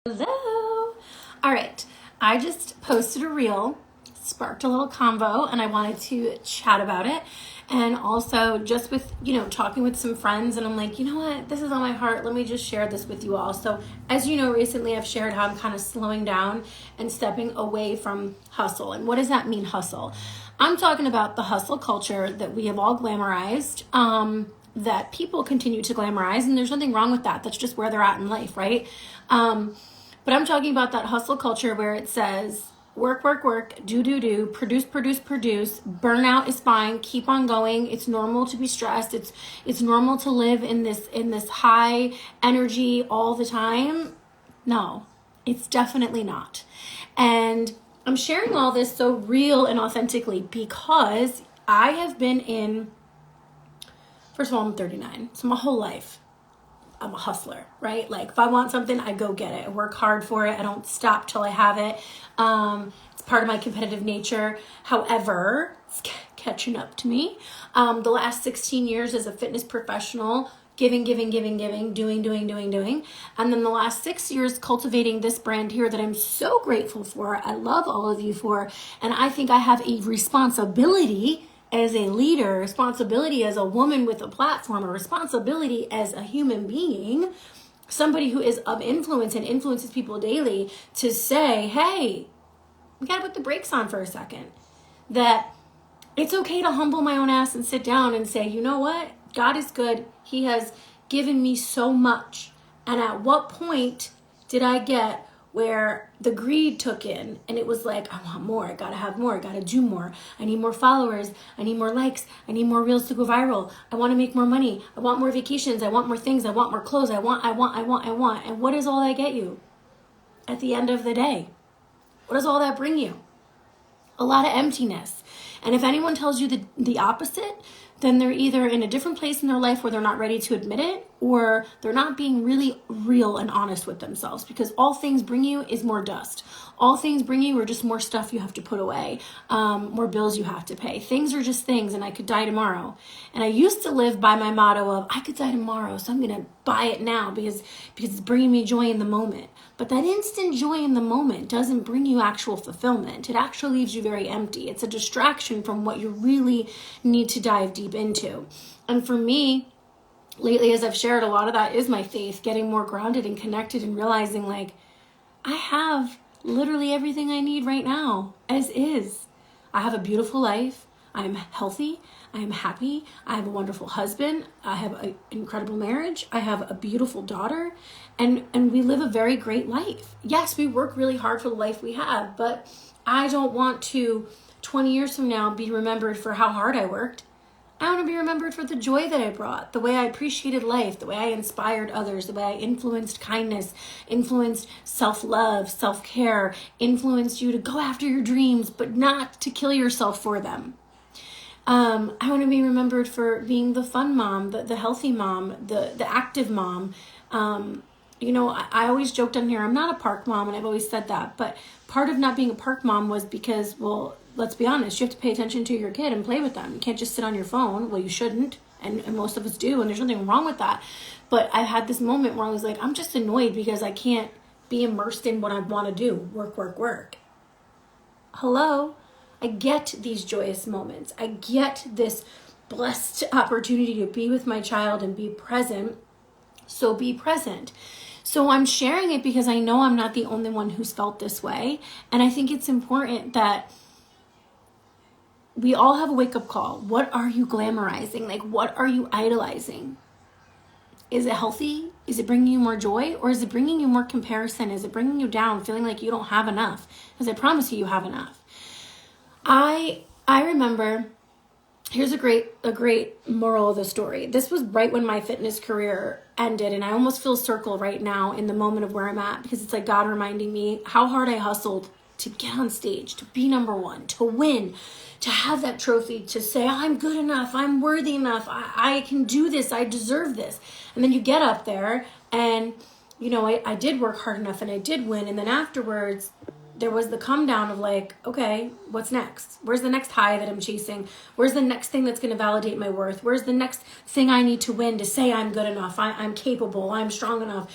Hello. All right. I just posted a reel, sparked a little convo, and I wanted to chat about it. And also just with, talking with some friends, and I'm like, you know what? This is on my heart. Let me just share this with you all. So, as you know, recently I've shared how I'm kind of slowing down and stepping away from hustle. And what does that mean, hustle? I'm talking about the hustle culture that we have all glamorized. That people continue to glamorize, and there's nothing wrong with that. That's just where they're at in life, right? But I'm talking about that hustle culture where it says work, work, work, do, produce, produce, produce. Burnout is fine. Keep on going. It's normal to be stressed. It's normal to live in this high energy all the time. No, it's definitely not. And I'm sharing all this so real and authentically because I have been in, first of all, I'm 39, so my whole life I'm a hustler, right? Like if I want something, I go get it. I work hard for it. I don't stop till I have it. It's part of my competitive nature. However, it's catching up to me. The last 16 years as a fitness professional, giving, doing. And then the last 6 years cultivating this brand here that I'm so grateful for. I love all of you for, and I think I have a responsibility as a leader, responsibility as a woman with a platform, a responsibility as a human being, somebody who is of influence and influences people daily, to say, hey, we got to put the brakes on for a second. That it's okay to humble my own ass and sit down and say, you know what? God is good. He has given me so much. And at what point did I get where the greed took in and it was like, I want more, I gotta have more, I gotta do more, I need more followers, I need more likes, I need more reels to go viral, I want to make more money, I want more vacations, I want more things, I want more clothes, I want. And what does all that get you at the end of the day? What does all that bring you? A lot of emptiness. And if anyone tells you the opposite, then they're either in a different place in their life where they're not ready to admit it, or they're not being really real and honest with themselves, because all things bring you is more dust. All things bring you are just more stuff you have to put away, more bills you have to pay. Things are just things, and I could die tomorrow. And I used to live by my motto of, I could die tomorrow, so I'm going to buy it now because it's bringing me joy in the moment. But that instant joy in the moment doesn't bring you actual fulfillment. It actually leaves you very empty. It's a distraction from what you really need to dive deep into. And for me, lately, as I've shared, a lot of that is my faith, getting more grounded and connected and realizing like I have literally everything I need right now as is. I have a beautiful life. I am healthy. I am happy. I have a wonderful husband. I have an incredible marriage. I have a beautiful daughter, and we live a very great life. Yes, we work really hard for the life we have, but I don't want to 20 years from now be remembered for how hard I worked. I want to be remembered for the joy that I brought, the way I appreciated life, the way I inspired others, the way I influenced kindness, influenced self-love, self-care, influenced you to go after your dreams, but not to kill yourself for them. I want to be remembered for being the fun mom, the healthy mom, the active mom. I always joked on here, I'm not a park mom, and I've always said that, but part of not being a park mom was because, well, let's be honest, you have to pay attention to your kid and play with them. You can't just sit on your phone. Well, you shouldn't, and most of us do, and there's nothing wrong with that. But I had this moment where I was like, I'm just annoyed because I can't be immersed in what I want to do. Work. Hello? I get these joyous moments. I get this blessed opportunity to be with my child and be present. So be present. So I'm sharing it because I know I'm not the only one who's felt this way. And I think it's important that we all have a wake-up call. What are you glamorizing? Like, what are you idolizing? Is it healthy? Is it bringing you more joy? Or is it bringing you more comparison? Is it bringing you down, feeling like you don't have enough? Because I promise you have enough. I remember, here's a great moral of the story. This was right when my fitness career ended, and I almost feel circle right now in the moment of where I'm at, because it's like God reminding me how hard I hustled to get on stage, to be number one, to win, to have that trophy, to say, I'm good enough, I'm worthy enough, I can do this, I deserve this. And then you get up there and, I did work hard enough and I did win. And then afterwards, there was the come down of like, okay, what's next? Where's the next high that I'm chasing? Where's the next thing that's going to validate my worth? Where's the next thing I need to win to say I'm good enough, I'm capable, I'm strong enough?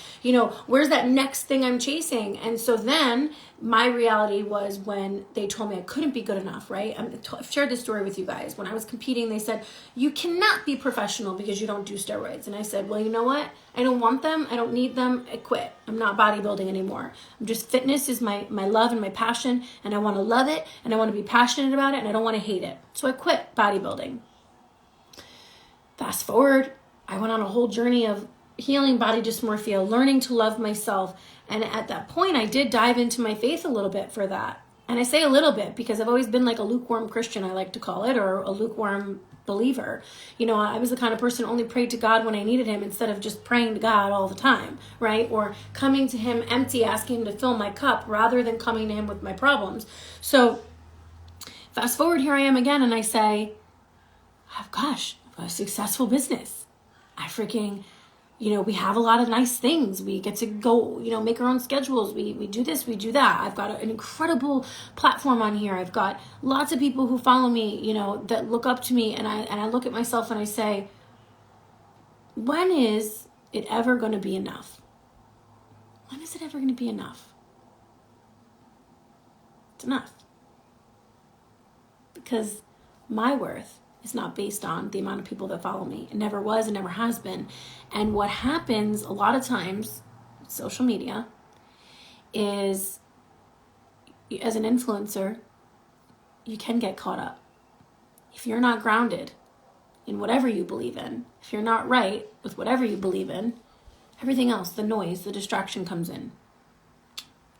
Where's that next thing I'm chasing? And so then my reality was when they told me I couldn't be good enough, right? I've shared this story with you guys. When I was competing, they said, you cannot be professional because you don't do steroids. And I said, well, you know what? I don't want them. I don't need them. I quit. I'm not bodybuilding anymore. Fitness is my love and my passion, and I want to love it, and I want to be passionate about it, and I don't want to hate it. So I quit bodybuilding. Fast forward, I went on a whole journey of healing body dysmorphia, learning to love myself. And at that point, I did dive into my faith a little bit for that. And I say a little bit because I've always been like a lukewarm Christian, I like to call it, or a lukewarm believer. I was the kind of person who only prayed to God when I needed him instead of just praying to God all the time, right? Or coming to him empty, asking him to fill my cup rather than coming to him with my problems. So fast forward, here I am again, and I say, oh, gosh, a successful business. I freaking... we have a lot of nice things. We get to go, make our own schedules. We do this, we do that. I've got an incredible platform on here. I've got lots of people who follow me, that look up to me. And I look at myself and I say, when is it ever going to be enough? When is it ever going to be enough? It's enough. Because my worth is not based on the amount of people that follow me. It never was, it never has been. And what happens a lot of times, social media, is as an influencer, you can get caught up. If you're not grounded in whatever you believe in, if you're not right with whatever you believe in, everything else, the noise, the distraction comes in.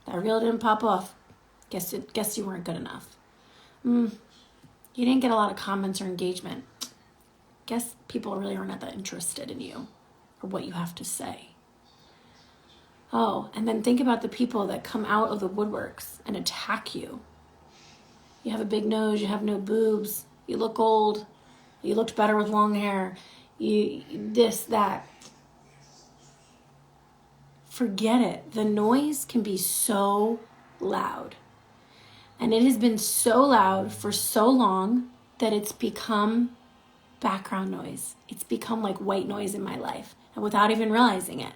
That reel didn't pop off. Guess you weren't good enough. You didn't get a lot of comments or engagement. Guess people really aren't that interested in you or what you have to say. Oh, and then think about the people that come out of the woodworks and attack you. You have a big nose, you have no boobs, you look old, you looked better with long hair, you this, that. Forget it. The noise can be so loud. And it has been so loud for so long that it's become background noise. It's become like white noise in my life, and without even realizing it.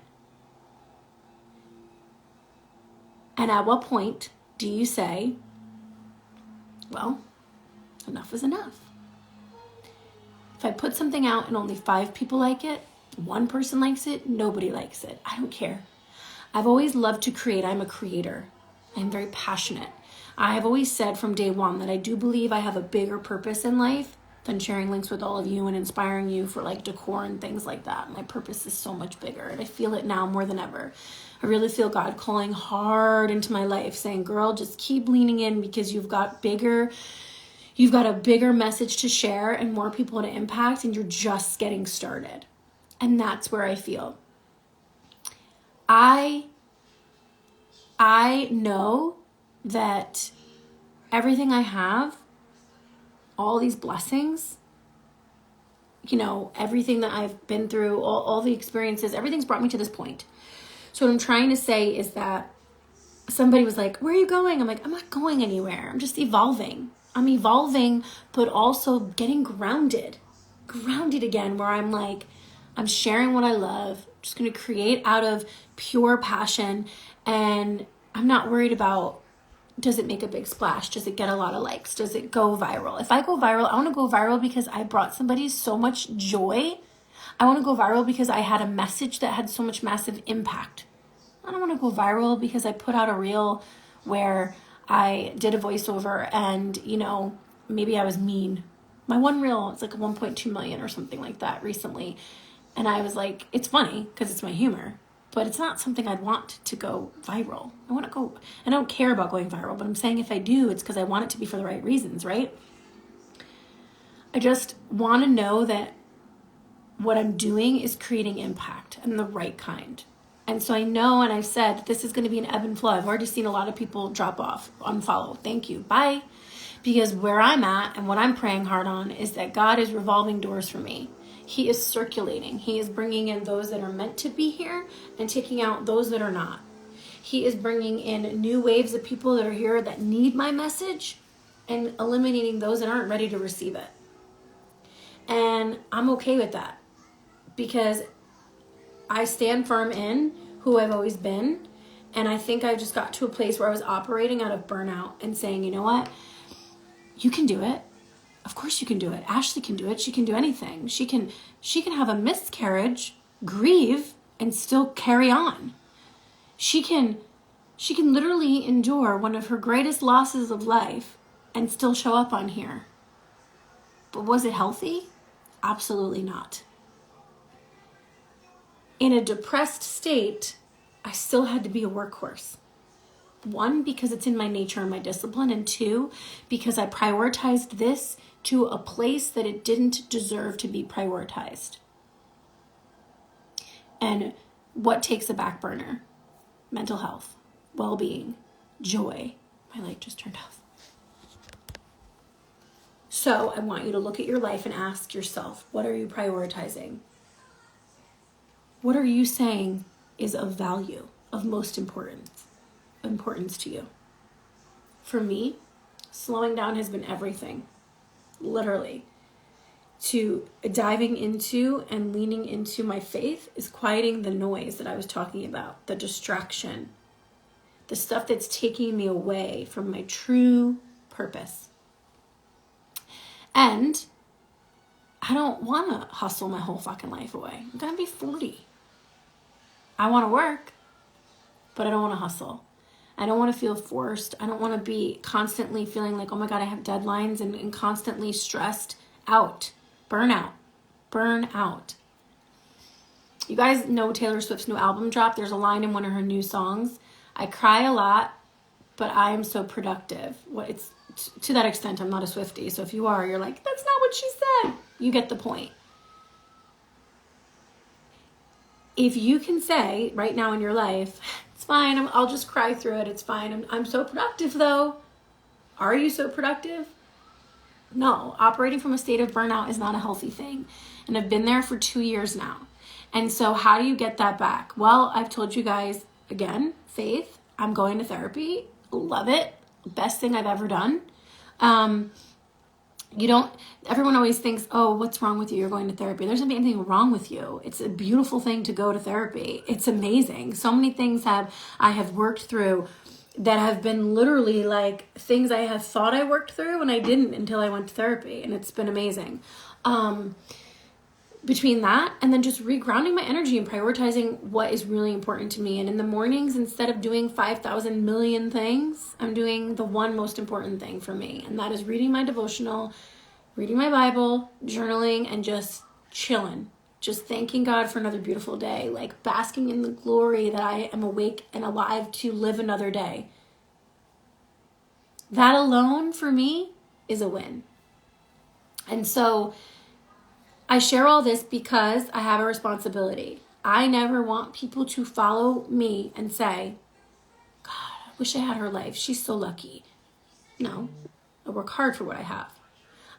And at what point do you say, well, enough is enough? If I put something out and only 5 people like it, 1 person likes it, nobody likes it. I don't care. I've always loved to create. I'm a creator. I'm very passionate. I have always said from day one that I do believe I have a bigger purpose in life than sharing links with all of you and inspiring you for like decor and things like that. My purpose is so much bigger, and I feel it now more than ever. I really feel God calling hard into my life, saying, girl, just keep leaning in because you've got a bigger message to share and more people to impact, and you're just getting started. And that's where I feel. I know that everything I have, all these blessings, everything that I've been through, all the experiences, everything's brought me to this point. So what I'm trying to say is that somebody was like, where are you going? I'm like, I'm not going anywhere. I'm just evolving. I'm evolving, but also getting grounded again, where I'm like, I'm sharing what I love, just going to create out of pure passion, and I'm not worried about, does it make a big splash? Does it get a lot of likes? Does it go viral? If I go viral, I want to go viral because I brought somebody so much joy. I want to go viral because I had a message that had so much massive impact. I don't want to go viral because I put out a reel where I did a voiceover and, maybe I was mean. My one reel, it's like 1.2 million or something like that recently. And I was like, it's funny because it's my humor. But it's not something I'd want to go viral. I don't care about going viral, but I'm saying if I do, it's because I want it to be for the right reasons, right? I just want to know that what I'm doing is creating impact and the right kind. And so I know, and I've said, this is going to be an ebb and flow. I've already seen a lot of people drop off, unfollow. Thank you. Bye. Because where I'm at and what I'm praying hard on is that God is revolving doors for me. He is circulating. He is bringing in those that are meant to be here and taking out those that are not. He is bringing in new waves of people that are here that need my message and eliminating those that aren't ready to receive it. And I'm okay with that because I stand firm in who I've always been. And I think I just got to a place where I was operating out of burnout and saying, you know what? You can do it. Of course you can do it. Ashley can do it. She can do anything. She can have a miscarriage, grieve, and still carry on. She can literally endure one of her greatest losses of life and still show up on here. But was it healthy? Absolutely not. In a depressed state, I still had to be a workhorse. 1, because it's in my nature and my discipline, and 2, because I prioritized this to a place that it didn't deserve to be prioritized. And what takes a back burner? Mental health, well-being, joy. My light just turned off. So I want you to look at your life and ask yourself, what are you prioritizing? What are you saying is of value, of most importance to you? For me, slowing down has been everything, literally. To diving into and leaning into my faith is quieting the noise that I was talking about, the distraction, the stuff that's taking me away from my true purpose. And I don't want to hustle my whole fucking life away. I'm going to be 40. I want to work, but I don't want to hustle. I don't want to feel forced. I don't want to be constantly feeling like, oh my God, I have deadlines and constantly stressed out. Burn out. You guys know Taylor Swift's new album dropped. There's a line in one of her new songs. I cry a lot, but I am so productive. It's to that extent, I'm not a Swiftie. So if you are, you're like, that's not what she said. You get the point. If you can say right now in your life, it's fine, I'll just cry through it, it's fine. I'm so productive though. Are you so productive? No, operating from a state of burnout is not a healthy thing. And I've been there for 2 years now. And so how do you get that back? Well, I've told you guys, again, faith. I'm going to therapy. Love it. Best thing I've ever done. Everyone always thinks, oh, what's wrong with you? You're going to therapy. There's not anything wrong with you. It's a beautiful thing to go to therapy. It's amazing. So many things I have worked through that have been literally like things I had thought I worked through and I didn't until I went to therapy, and it's been amazing. Between that and then just regrounding my energy and prioritizing what is really important to me. And in the mornings, instead of doing 5,000 million things, I'm doing the one most important thing for me. And that is reading my devotional, reading my Bible, journaling, and just chilling. Just thanking God for another beautiful day, like basking in the glory that I am awake and alive to live another day. That alone for me is a win. And so I share all this because I have a responsibility. I never want people to follow me and say, God, I wish I had her life. She's so lucky. No, I work hard for what I have.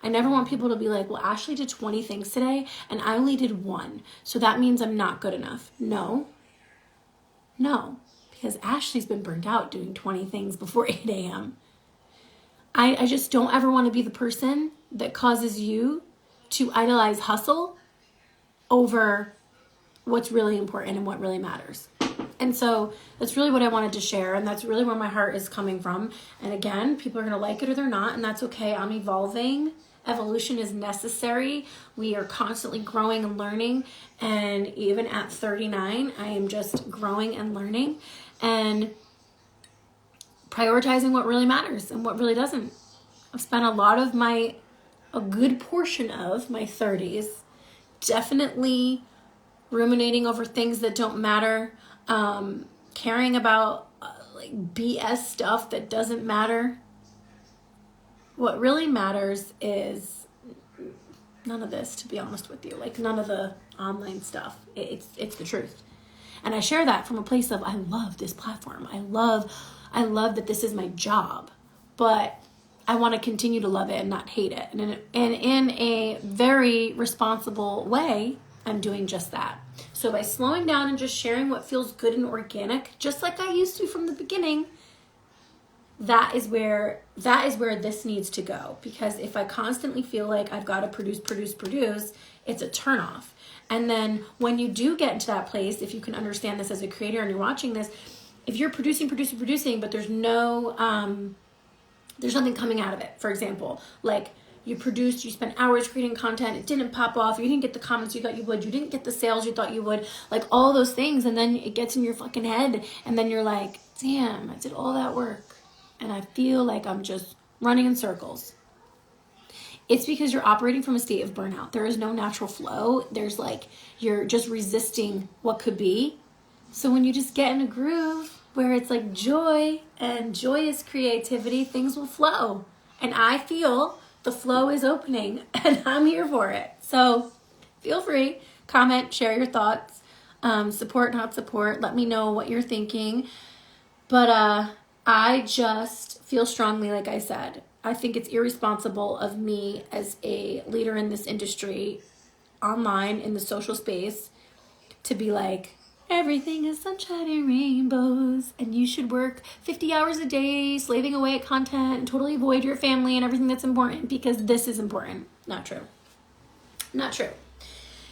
I never want people to be like, well, Ashley did 20 things today and I only did 1. So that means I'm not good enough. No, because Ashley's been burnt out doing 20 things before 8 a.m. I just don't ever want to be the person that causes you to idolize hustle over what's really important and what really matters. And so that's really what I wanted to share. And that's really where my heart is coming from. And again, people are going to like it or they're not. And that's okay. I'm evolving. Evolution is necessary. We are constantly growing and learning. And even at 39, I am just growing and learning and prioritizing what really matters and what really doesn't. I've spent a good portion of my 30s definitely ruminating over things that don't matter, caring about like BS stuff that doesn't matter. What really matters is none of this, to be honest with you, like none of the online stuff. It's the truth. And I share that from a place of, I love this platform. I love that this is my job, but I want to continue to love it and not hate it. And in a very responsible way, I'm doing just that. So by slowing down and just sharing what feels good and organic, just like I used to from the beginning, that is where this needs to go. Because if I constantly feel like I've got to produce, it's a turnoff. And then when you do get into that place, if you can understand this as a creator and you're watching this, if you're producing, but there's nothing coming out of it. For example, like you produced, you spent hours creating content, it didn't pop off, you didn't get the comments you thought you would, you didn't get the sales you thought you would, like all those things, and then it gets in your fucking head, and then you're like, damn, I did all that work, and I feel like I'm just running in circles. It's because you're operating from a state of burnout. There is no natural flow. There's like, you're just resisting what could be. So when you just get in a groove where it's like joy and joyous creativity, things will flow. And I feel the flow is opening and I'm here for it. So feel free, comment, share your thoughts, support, not support. Let me know what you're thinking. But I just feel strongly, like I said, I think it's irresponsible of me as a leader in this industry, online, in the social space, to be like, everything is sunshine and rainbows, and you should work 50 hours a day, slaving away at content, and totally avoid your family and everything that's important, because this is important. Not true. Not true.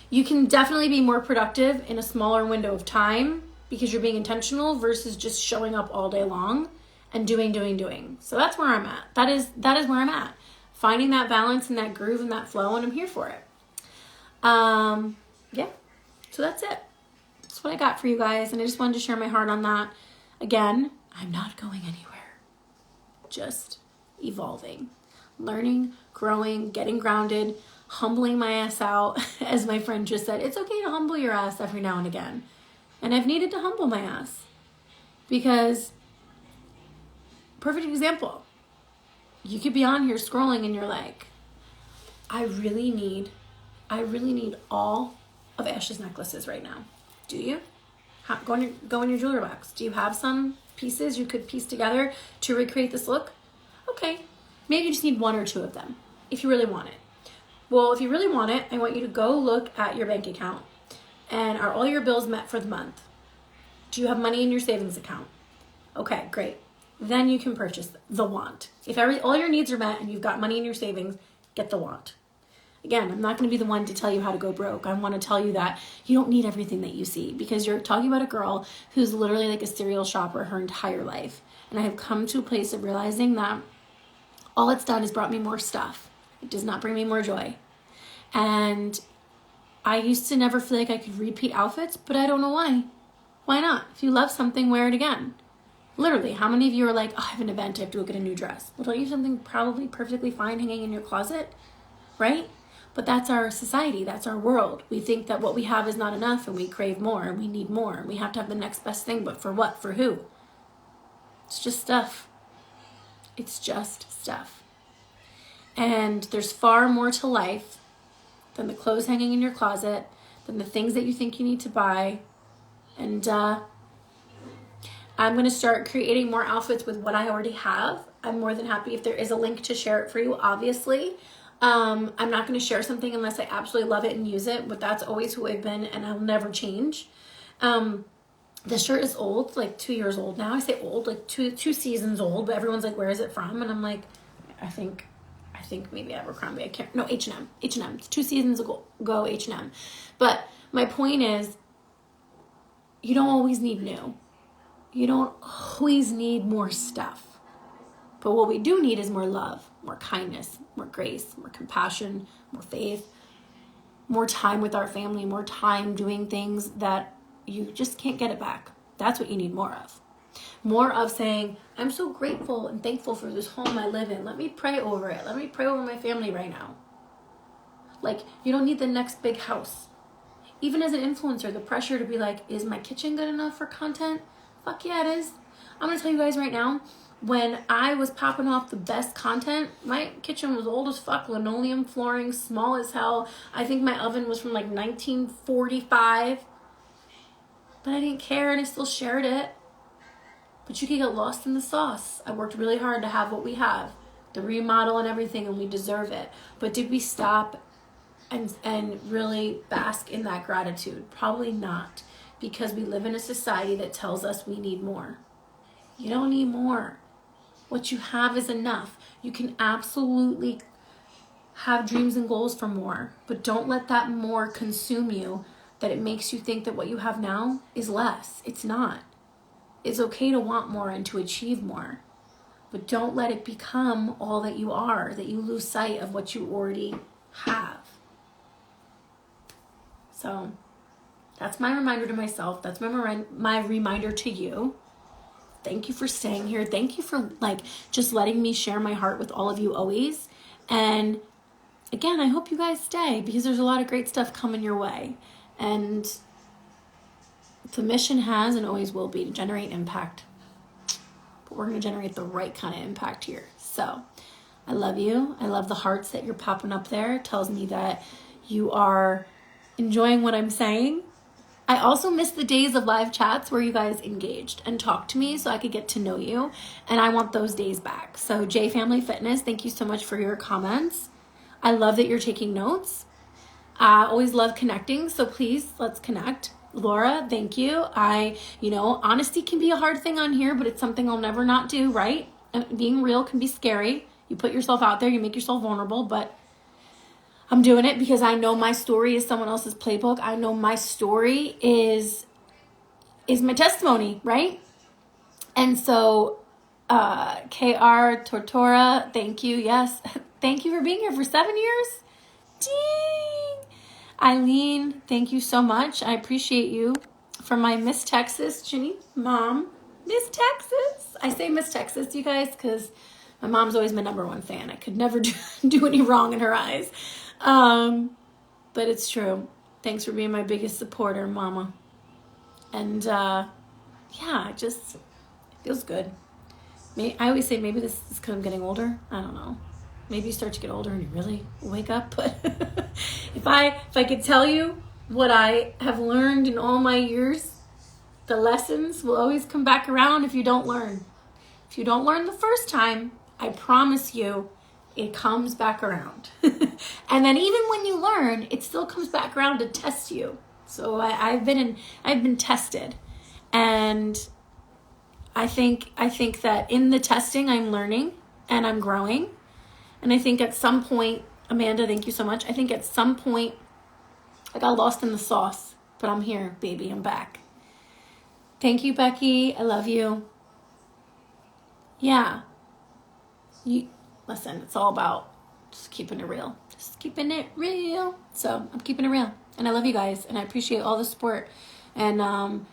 You can definitely be more productive in a smaller window of time because you're being intentional versus just showing up all day long and doing. So that's where I'm at. That is where I'm at. Finding that balance and that groove and that flow, and I'm here for it. Yeah. So that's it. That's what I got for you guys, and I just wanted to share my heart on that. Again, I'm not going anywhere. Just evolving, learning, growing, getting grounded, humbling my ass out. As my friend just said, it's okay to humble your ass every now and again. And I've needed to humble my ass because, perfect example, you could be on here scrolling and you're like, I really need all of Ash's necklaces right now. Do you? Go in your jewelry box. Do you have some pieces you could piece together to recreate this look? Okay, maybe you just need one or two of them if you really want it. Well, if you really want it, I want you to go look at your bank account. And are all your bills met for the month? Do you have money in your savings account? Okay, great. Then you can purchase the want. If all your needs are met and you've got money in your savings, get the want. Again, I'm not going to be the one to tell you how to go broke. I want to tell you that you don't need everything that you see, because you're talking about a girl who's literally like a serial shopper her entire life. And I have come to a place of realizing that all it's done is brought me more stuff. It does not bring me more joy. And I used to never feel like I could repeat outfits, but I don't know why. Why not? If you love something, wear it again. Literally, how many of you are like, oh, I have an event, I have to go get a new dress? Well, don't you have something probably perfectly fine hanging in your closet, right? But that's our society, that's our world. We think that what we have is not enough, and we crave more, and we need more, and we have to have the next best thing, but for what? For who? It's just stuff. It's just stuff. And there's far more to life than the clothes hanging in your closet, than the things that you think you need to buy. And I'm going to start creating more outfits with what I already have. I'm more than happy if there is a link to share it for you, obviously. I'm not going to share something unless I absolutely love it and use it, but that's always who I've been, and I'll never change. The shirt is old, like 2 years old now. I say old, like two seasons old, but everyone's like, where is it from? And I'm like, I think maybe Abercrombie. H&M. It's 2 seasons ago, H&M. But my point is, you don't always need new. You don't always need more stuff. But what we do need is more love, more kindness, more grace, more compassion, more faith, more time with our family, more time doing things that you just can't get it back. That's what you need more of. More of saying, I'm so grateful and thankful for this home I live in. Let me pray over it. Let me pray over my family right now. Like, you don't need the next big house. Even as an influencer, the pressure to be like, is my kitchen good enough for content? Fuck yeah, it is. I'm going to tell you guys right now, when I was popping off the best content, my kitchen was old as fuck, linoleum flooring, small as hell. I think my oven was from like 1945. But I didn't care, and I still shared it. But you can get lost in the sauce. I worked really hard to have what we have, the remodel and everything, and we deserve it. But did we stop and really bask in that gratitude? Probably not, because we live in a society that tells us we need more. You don't need more. What you have is enough. You can absolutely have dreams and goals for more, but don't let that more consume you, that it makes you think that what you have now is less. It's not. It's okay to want more and to achieve more, but don't let it become all that you are, that you lose sight of what you already have. So that's my reminder to myself. That's my reminder to you. Thank you for staying here. Thank you for just letting me share my heart with all of you always. And again, I hope you guys stay, because there's a lot of great stuff coming your way. And the mission has and always will be to generate impact. But we're going to generate the right kind of impact here. So I love you. I love the hearts that you're popping up there. It tells me that you are enjoying what I'm saying. I also miss the days of live chats where you guys engaged and talked to me so I could get to know you. And I want those days back. So J Family Fitness, thank you so much for your comments. I love that you're taking notes. I always love connecting. So please, let's connect. Laura, thank you. Honesty can be a hard thing on here, but it's something I'll never not do, right? And being real can be scary. You put yourself out there, you make yourself vulnerable, but I'm doing it because I know my story is someone else's playbook. I know my story is my testimony, right? And so, KR Tortora, thank you. Yes. Thank you for being here for 7 years. Ding. Eileen, thank you so much. I appreciate you. From my Miss Texas, Ginny, mom, Miss Texas. I say Miss Texas, you guys, because my mom's always my number one fan. I could never do any wrong in her eyes. But it's true. Thanks for being my biggest supporter, mama. And, it just feels good. I always say maybe this is because I'm getting older. I don't know. Maybe you start to get older and you really wake up. But if I could tell you what I have learned in all my years, the lessons will always come back around if you don't learn. If you don't learn the first time, I promise you, it comes back around. And then even when you learn, it still comes back around to test you. So I've been tested. And I think that in the testing, I'm learning and I'm growing. And I think at some point, Amanda, thank you so much. I think at some point, I got lost in the sauce, but I'm here, baby. I'm back. Thank you, Becky. I love you. Yeah. Listen, it's all about just keeping it real. Just keeping it real. So I'm keeping it real. And I love you guys. And I appreciate all the support. And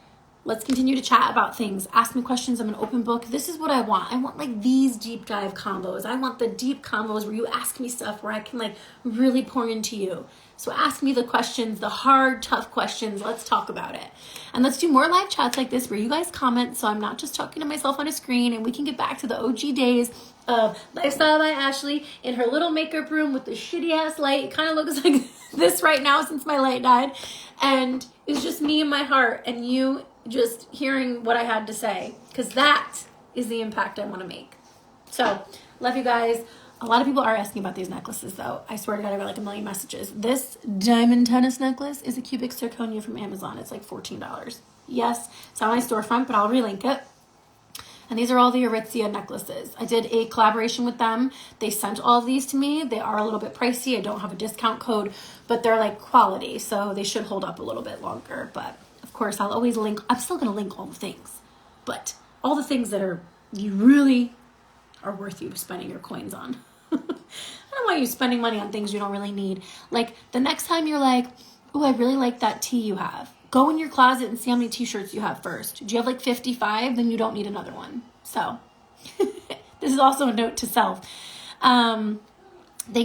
let's continue to chat about things. Ask me questions. I'm an open book. This is what I want. I want these deep dive combos. I want the deep combos where you ask me stuff where I can really pour into you. So ask me the questions, the hard, tough questions. Let's talk about it. And let's do more live chats like this where you guys comment so I'm not just talking to myself on a screen, and we can get back to the OG days of Lifestyle by Ashley in her little makeup room with the shitty ass light. It kind of looks like this right now since my light died. And it's just me and my heart and you just hearing what I had to say, because that is the impact I want to make. So love you guys. A lot of people are asking about these necklaces, though. I swear to God, I got a million messages. This diamond tennis necklace is a cubic zirconia from Amazon. It's $14. Yes, it's on my storefront, but I'll relink it. And these are all the Aritzia necklaces. I did a collaboration with them. They sent all of these to me. They are a little bit pricey. I don't have a discount code, but they're quality, so they should hold up a little bit longer. But of course, I'll always link. I'm still going to link all the things, but all the things that you really are worth you spending your coins on. I don't want you spending money on things you don't really need. The next time you're oh, I really like that tee you have. Go in your closet and see how many t-shirts you have first. Do you have 55? Then you don't need another one. So this is also a note to self. Thank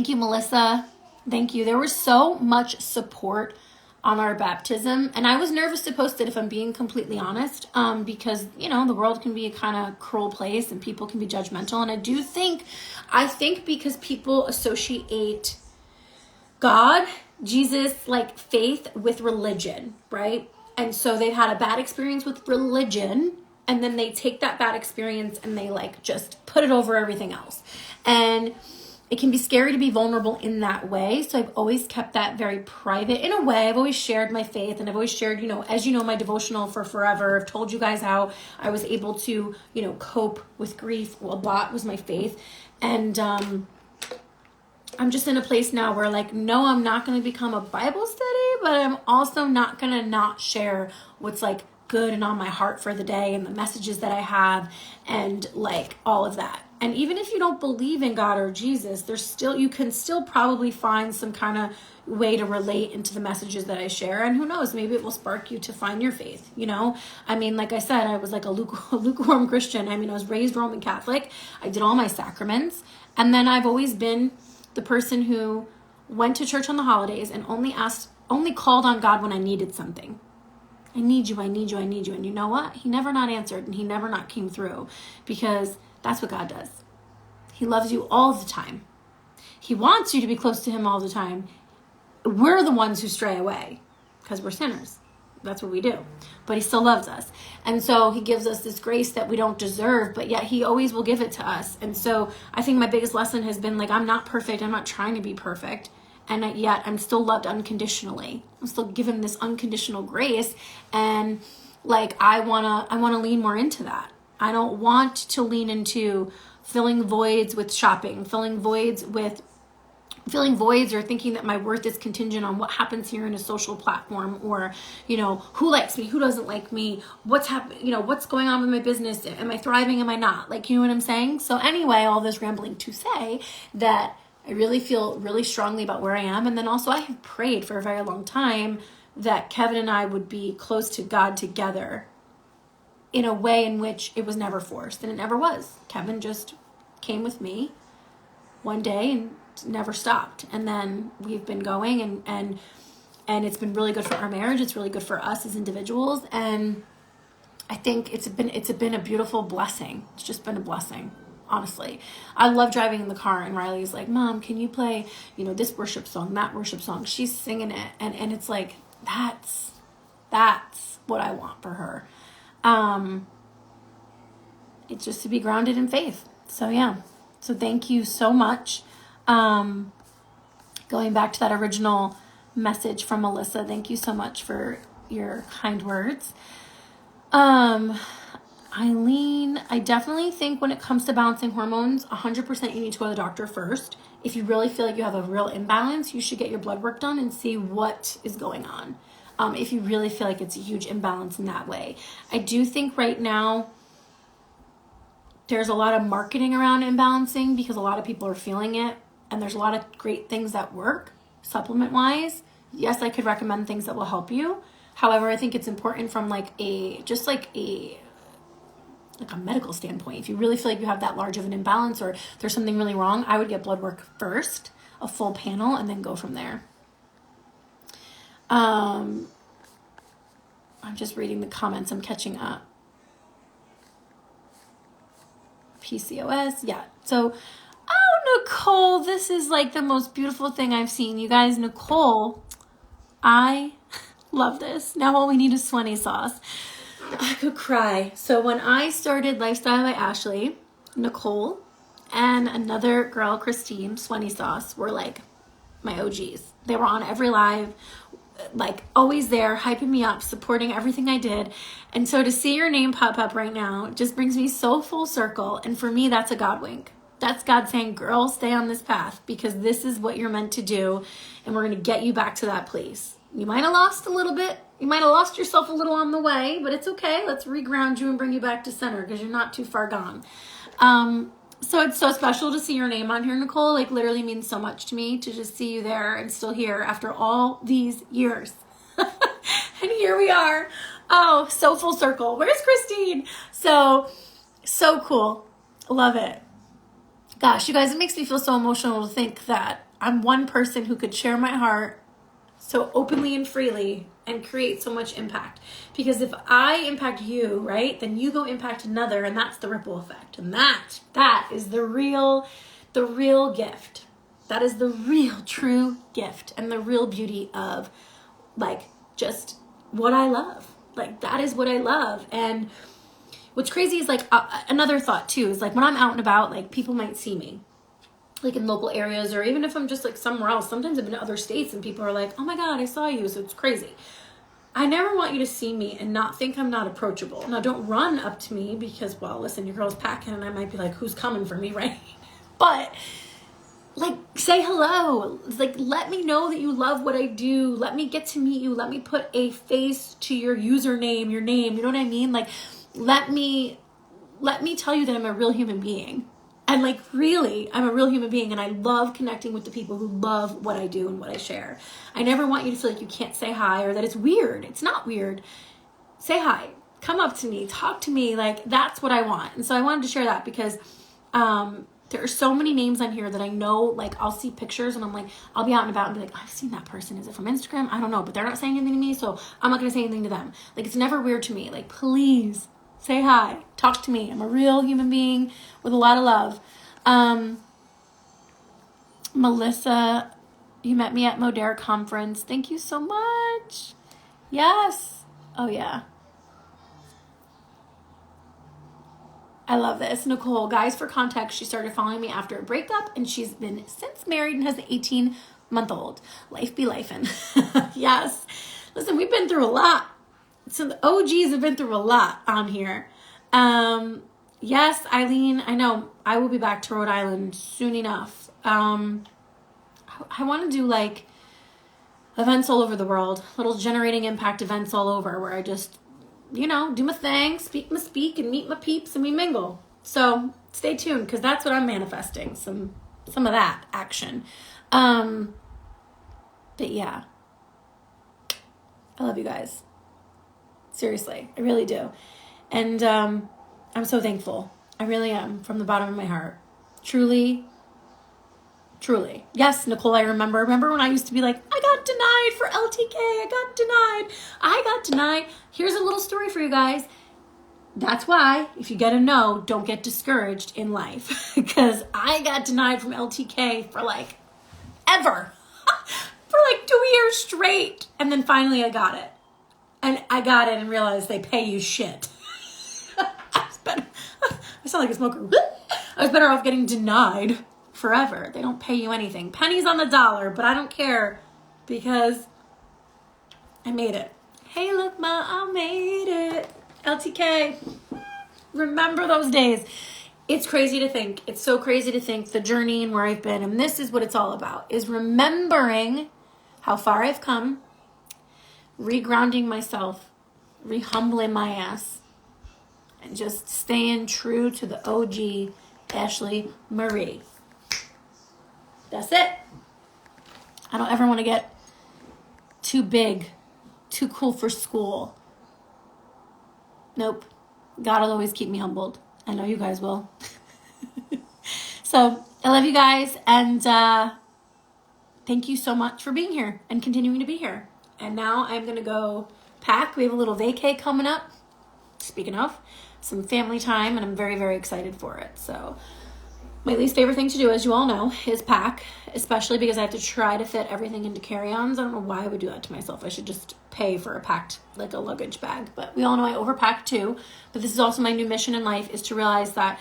you, Melissa. Thank you. There was so much support on our baptism, and I was nervous to post it, if I'm being completely honest, because the world can be a kind of cruel place and people can be judgmental. And I think because people associate God, Jesus, faith with religion, right? And so they've had a bad experience with religion, and then they take that bad experience and they just put it over everything else. And it can be scary to be vulnerable in that way. So I've always kept that very private in a way. I've always shared my faith, and I've always shared, as you know, my devotional for forever. I've told you guys how I was able to, cope with grief. Well, a lot was my faith. And I'm just in a place now where no, I'm not going to become a Bible study, but I'm also not going to not share what's good and on my heart for the day and the messages that I have and all of that. And even if you don't believe in God or Jesus, you can still probably find some kind of way to relate into the messages that I share. And who knows, maybe it will spark you to find your faith, I mean, like I said, I was a lukewarm Christian. I mean, I was raised Roman Catholic. I did all my sacraments. And then I've always been the person who went to church on the holidays and only called on God when I needed something. I need you, I need you, I need you. And you know what? He never not answered, and he never not came through, because that's what God does. He loves you all the time. He wants you to be close to him all the time. We're the ones who stray away because we're sinners. That's what we do. But he still loves us. And so he gives us this grace that we don't deserve, but yet he always will give it to us. And so I think my biggest lesson has been I'm not perfect. I'm not trying to be perfect. And yet I'm still loved unconditionally. I'm still given this unconditional grace. And I want to lean more into that. I don't want to lean into filling voids with shopping, filling voids or thinking that my worth is contingent on what happens here in a social platform, or, who likes me, who doesn't like me, what's happening, what's going on with my business, am I thriving, am I not, you know what I'm saying? So anyway, all this rambling to say that I really feel really strongly about where I am. And then also I have prayed for a very long time that Kevin and I would be close to God together in a way in which it was never forced, and it never was. Kevin just came with me one day and never stopped. And then we've been going, and it's been really good for our marriage. It's really good for us as individuals. And I think it's been a beautiful blessing. It's just been a blessing. Honestly, I love driving in the car, and Riley's like, Mom, can you play, this worship song, that worship song? She's singing it. And it's that's what I want for her. It's just to be grounded in faith. So yeah. So thank you so much. Going back to that original message from Melissa, thank you so much for your kind words. Eileen, I definitely think when it comes to balancing hormones, 100% you need to go to the doctor first. If you really feel like you have a real imbalance, you should get your blood work done and see what is going on. If you really feel like it's a huge imbalance in that way. I do think right now there's a lot of marketing around imbalancing because a lot of people are feeling it, and there's a lot of great things that work supplement-wise. Yes, I could recommend things that will help you. However, I think it's important from a medical standpoint. If you really feel like you have that large of an imbalance or there's something really wrong, I would get blood work first, a full panel, and then go from there. I'm just reading the comments. I'm catching up. PCOS. Yeah. So, Nicole, this is the most beautiful thing I've seen. You guys, Nicole, I love this. Now all we need is Swenny sauce. I could cry. So when I started Lifestyle by Ashley, Nicole and another girl, Christine, Swenny Sauce, were my OGs. They were on every live, always there, hyping me up, supporting everything I did. And so to see your name pop up right now just brings me so full circle. And for me, that's a God wink. That's God saying, girl, stay on this path because this is what you're meant to do. And we're going to get you back to that place. You might have lost a little bit. You might have lost yourself a little on the way, but it's okay. Let's reground you and bring you back to center because you're not too far gone. So it's so special to see your name on here, Nicole. Literally means so much to me to just see you there and still here after all these years. And here we are. Oh, so full circle. Where's Christine? So cool. Love it. Gosh, you guys, it makes me feel so emotional to think that I'm one person who could share my heart so openly and freely and create so much impact. Because if I impact you, right, then you go impact another, and that's the ripple effect. And that is the real gift. That is the real true gift and the real beauty of just what I love. That is what I love. And what's crazy is another thought too is when I'm out and about, people might see me like in local areas, or even if I'm just like somewhere else. Sometimes I've been to other states and people are like, oh my God, I saw you. So it's crazy. I never want you to see me and not think I'm not approachable. Now, don't run up to me because, well, listen, your girl's packing and I might be like, who's coming for me, right? But like, say hello. Like, let me know that you love what I do. Let me get to meet you. Let me put a face to your username, your name. You know what I mean? Like, let me tell you that I'm a real human being. And like, really, I'm a real human being, and I love connecting with the people who love what I do and what I share. I never want you to feel like you can't say hi or that it's weird. It's not weird. Say hi. Come up to me. Talk to me. Like, that's what I want. And so I wanted to share that because there are so many names on here that I know, like, I'll see pictures and I'm like, I'll be out and about and be like, I've seen that person. Is it from Instagram? I don't know, but they're not saying anything to me, so I'm not going to say anything to them. Like, it's never weird to me. Like, please say hi. Talk to me. I'm a real human being with a lot of love. Melissa, you met me at Modere conference. Thank you so much. Yes. Oh, yeah. I love this. Nicole, guys, for context, she started following me after a breakup, and she's been since married and has an 18-month-old. Life be lifing. Yes. Listen, we've been through a lot. So the OGs have been through a lot on here. Yes, Eileen, I know I will be back to Rhode Island soon enough. I want to do like events all over the world, little generating impact events all over where I just, do my thing, speak my speak, and meet my peeps, and we mingle. So stay tuned, because that's what I'm manifesting, some of that action. But yeah, I love you guys. Seriously, I really do. And I'm so thankful. I really am, from the bottom of my heart. Truly. Yes, Nicole, I remember when I used to be like, I got denied for LTK. I got denied. Here's a little story for you guys. That's why, if you get a no, don't get discouraged in life. Because I got denied from LTK for like ever. For like 2 years straight. And then finally I got it. And I got it and realized they pay you shit. I sound like a smoker. I was better off getting denied forever. They don't pay you anything. Pennies on the dollar, but I don't care because I made it. Hey, look, Ma, I made it. LTK. Remember those days. It's crazy to think. It's so crazy to think the journey and where I've been. And this is what it's all about, is remembering how far I've come, regrounding myself, rehumbling my ass, and just staying true to the OG Ashley Marie. That's it. I don't ever want to get too big, too cool for school. Nope. God will always keep me humbled. I know you guys will. So I love you guys, and thank you so much for being here and continuing to be here. And now I'm going to go pack. We have a little vacay coming up. Speaking of, some family time, and I'm very, very excited for it. So my least favorite thing to do, as you all know, is pack, especially because I have to try to fit everything into carry-ons. I don't know why I would do that to myself. I should just pay for a packed, like a luggage bag. But we all know I overpack too. But this is also my new mission in life, is to realize that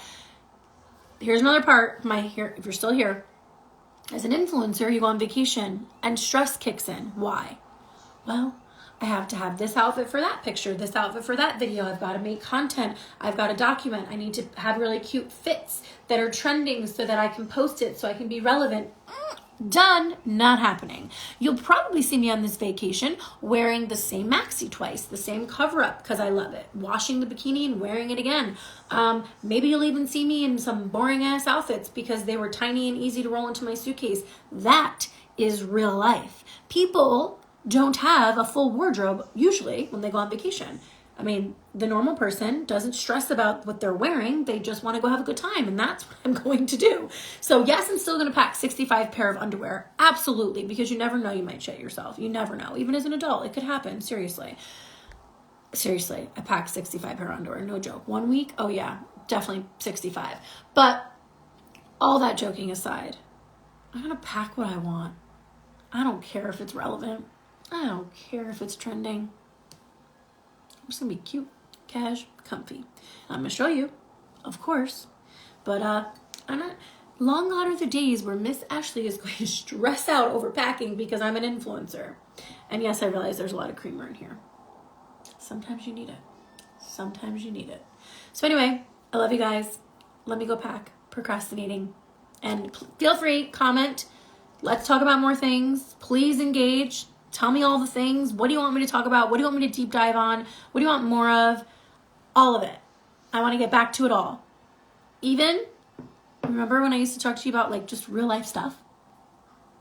here's another part of my here. If you're still here, as an influencer, you go on vacation and stress kicks in. Why? Well, I have to have this outfit for that picture, this outfit for that video. I've got to make content. I've got to document. I need to have really cute fits that are trending so that I can post it so I can be relevant. Done. Not happening. You'll probably see me on this vacation wearing the same maxi twice, the same cover up because I love it. Washing the bikini and wearing it again. Maybe you'll even see me in some boring ass outfits because they were tiny and easy to roll into my suitcase. That is real life. People don't have a full wardrobe usually when they go on vacation. I mean, the normal person doesn't stress about what they're wearing. They just want to go have a good time, and that's what I'm going to do. So yes, I'm still going to pack 65 pair of underwear. Absolutely, because you never know, you might shit yourself. You never know. Even as an adult, it could happen. Seriously, I packed 65 pair of underwear. No joke. 1 week? Oh yeah, definitely 65. But all that joking aside, I'm going to pack what I want. I don't care if it's relevant. I don't care if it's trending. I'm just gonna be cute, cash, comfy. I'm gonna show you, of course, but I'm not. Long gone are the days where Miss Ashley is going to stress out over packing because I'm an influencer. And yes, I realize there's a lot of creamer in here. Sometimes you need it. Sometimes you need it. So anyway, I love you guys. Let me go pack. Procrastinating. And feel free, comment. Let's talk about more things. Please engage. Tell me all the things. What do you want me to talk about? What do you want me to deep dive on? What do you want more of? All of it. I want to get back to it all. Even, remember when I used to talk to you about like just real life stuff?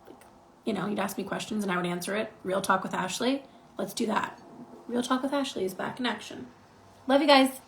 Like, you know, you'd ask me questions and I would answer it. Real Talk with Ashley. Let's do that. Real Talk with Ashley is back in action. Love you guys.